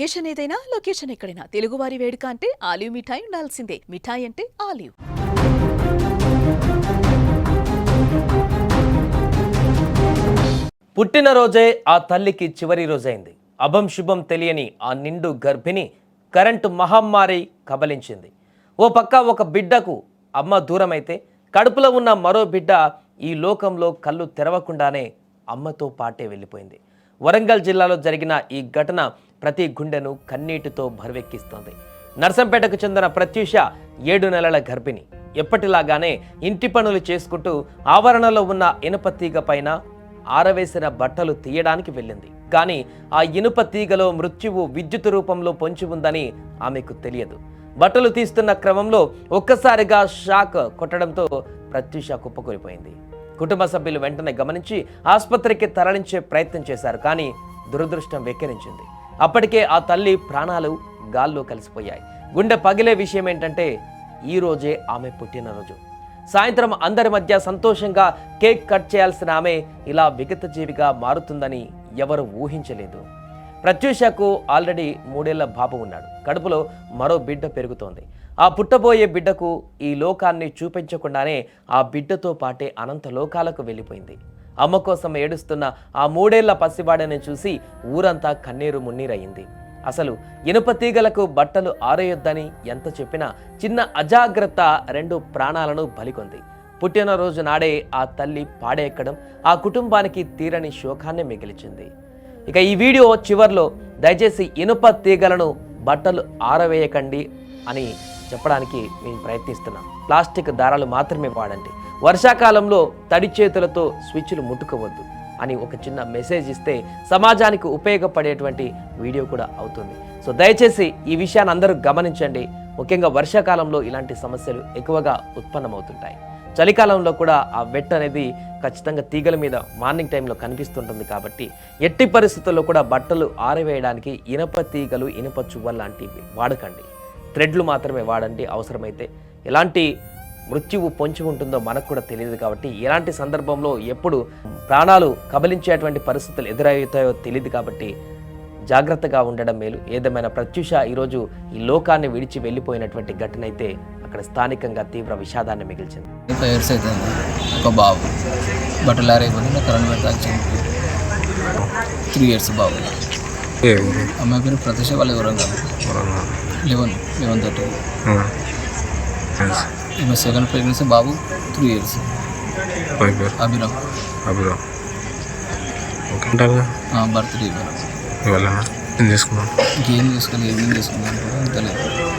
Occasion ఏదైనా location ఎక్కడైనా తెలుగువారి వేడుక అంటే ఆలివ్ మిఠాయి ఉండాల్సిందే. మిఠాయి అంటే ఆలివ్. పుట్టినరోజే ఆ తల్లికి చివరి రోజైంది. అభం శుభం తెలియని ఆ నిండు గర్భిణి కరెంటు మహమ్మారి కబలించింది. ఓ పక్క ఒక బిడ్డకు అమ్మ దూరమైతే కడుపులో ఉన్న మరో బిడ్డ ఈ లోకంలో కళ్ళు తెరవకుండానే అమ్మతో పాటే వెళ్ళిపోయింది. వరంగల్ జిల్లాలో జరిగిన ఈ ఘటన ప్రతి గుండెను కన్నీటితో భరవెక్కిస్తోంది. నర్సంపేటకు చెందిన ప్రత్యూష 7 నెలల గర్భిణి. ఎప్పటిలాగానే ఇంటి పనులు చేసుకుంటూ ఆవరణలో ఉన్న ఇనుప తీగ పైన ఆరవేసిన బట్టలు తీయడానికి వెళ్ళింది. కానీ ఆ ఇనుప తీగలో మృత్యువు విద్యుత్ రూపంలో పొంచి ఉందని ఆమెకు తెలియదు. బట్టలు తీస్తున్న క్రమంలో ఒక్కసారిగా షాక్ కొట్టడంతో ప్రత్యూష కుప్పకూలిపోయింది. కుటుంబ సభ్యులు వెంటనే గమనించి ఆసుపత్రికి తరలించే ప్రయత్నం చేశారు. కానీ దురదృష్టం వెక్కిరించింది. అప్పటికే ఆ తల్లి ప్రాణాలు గాల్లో కలిసిపోయాయి. గుండె పగిలే విషయం ఏంటంటే ఈ రోజే ఆమె పుట్టినరోజు. సాయంత్రం అందరి మధ్య సంతోషంగా కేక్ కట్ చేయాల్సిన ఆమె ఇలా విగతజీవిగా మారుతుందని ఎవరు ఊహించలేదు. ప్రత్యూషకు ఆల్రెడీ 3 ఏళ్ల బాబు ఉన్నాడు. కడుపులో మరో బిడ్డ పెరుగుతోంది. ఆ పుట్టబోయే బిడ్డకు ఈ లోకాన్ని చూపించకుండానే ఆ బిడ్డతో పాటే అనంత లోకాలకు వెళ్ళిపోయింది. అమ్మ కోసం ఏడుస్తున్న ఆ 3 ఏళ్ల పసివాడని చూసి ఊరంతా కన్నీరు మున్నీరయింది. అసలు ఇనుప తీగలకు బట్టలు ఆరేయొద్దని ఎంత చెప్పినా చిన్న అజాగ్రత్త 2 ప్రాణాలను బలికొంది. పుట్టినరోజు నాడే ఆ తల్లి పాడెక్కడం ఆ కుటుంబానికి తీరని శోకాన్ని మిగిల్చింది. ఇక ఈ వీడియో చివర్లో దయచేసి ఇనుప తీగలను బట్టలు ఆరవేయకండి అని చెప్పడానికి మేము ప్రయత్నిస్తున్నాం. ప్లాస్టిక్ దారాలు మాత్రమే వాడండి. వర్షాకాలంలో తడి చేతులతో స్విచ్లు ముట్టుకోవద్దు అని ఒక చిన్న మెసేజ్ ఇస్తే సమాజానికి ఉపయోగపడేటువంటి వీడియో కూడా అవుతుంది. సో దయచేసి ఈ విషయాన్ని అందరూ గమనించండి. ముఖ్యంగా వర్షాకాలంలో ఇలాంటి సమస్యలు ఎక్కువగా ఉత్పన్నమవుతుంటాయి. చలికాలంలో కూడా ఆ వెట్ అనేది ఖచ్చితంగా తీగల మీద మార్నింగ్ టైంలో కనిపిస్తుంటుంది. కాబట్టి ఎట్టి పరిస్థితుల్లో కూడా బట్టలు ఆరవేయడానికి ఇనుప తీగలు, ఇనుప చువ్వలు లాంటివి వాడకండి. థ్రెడ్లు మాత్రమే వాడండి. అవసరమైతే ఎలాంటి మృత్యువు పొంచి ఉంటుందో మనకు కూడా తెలియదు. కాబట్టి ఎలాంటి సందర్భంలో ఎప్పుడు ప్రాణాలు కబలించేటువంటి పరిస్థితులు ఎదురవుతాయో తెలియదు. కాబట్టి జాగ్రత్తగా ఉండడం మేలు. ఏదేమైనా ప్రత్యూష ఈరోజు ఈ లోకాన్ని విడిచి వెళ్ళిపోయినటువంటి ఘటన అయితే అక్కడ స్థానికంగా తీవ్ర విషాదాన్ని మిగిల్చింది. 5 years అవుతుంది. ఒక బాబు బట్టలు ఆరైపోతుంది. కరెంట్ పెడతా 3 years బాబు. అమ్మాయి పేరు ప్రత్యూష. వాళ్ళ వరంగల్ 11:30. ఈమె సెకండ్ ప్రెగ్నెన్సీ. బాబు 3 years. అభిరామ్. బర్త్డే ఇంకేం చేసుకోలేదు. ఏమేం చేసుకున్నాను తెలియదు.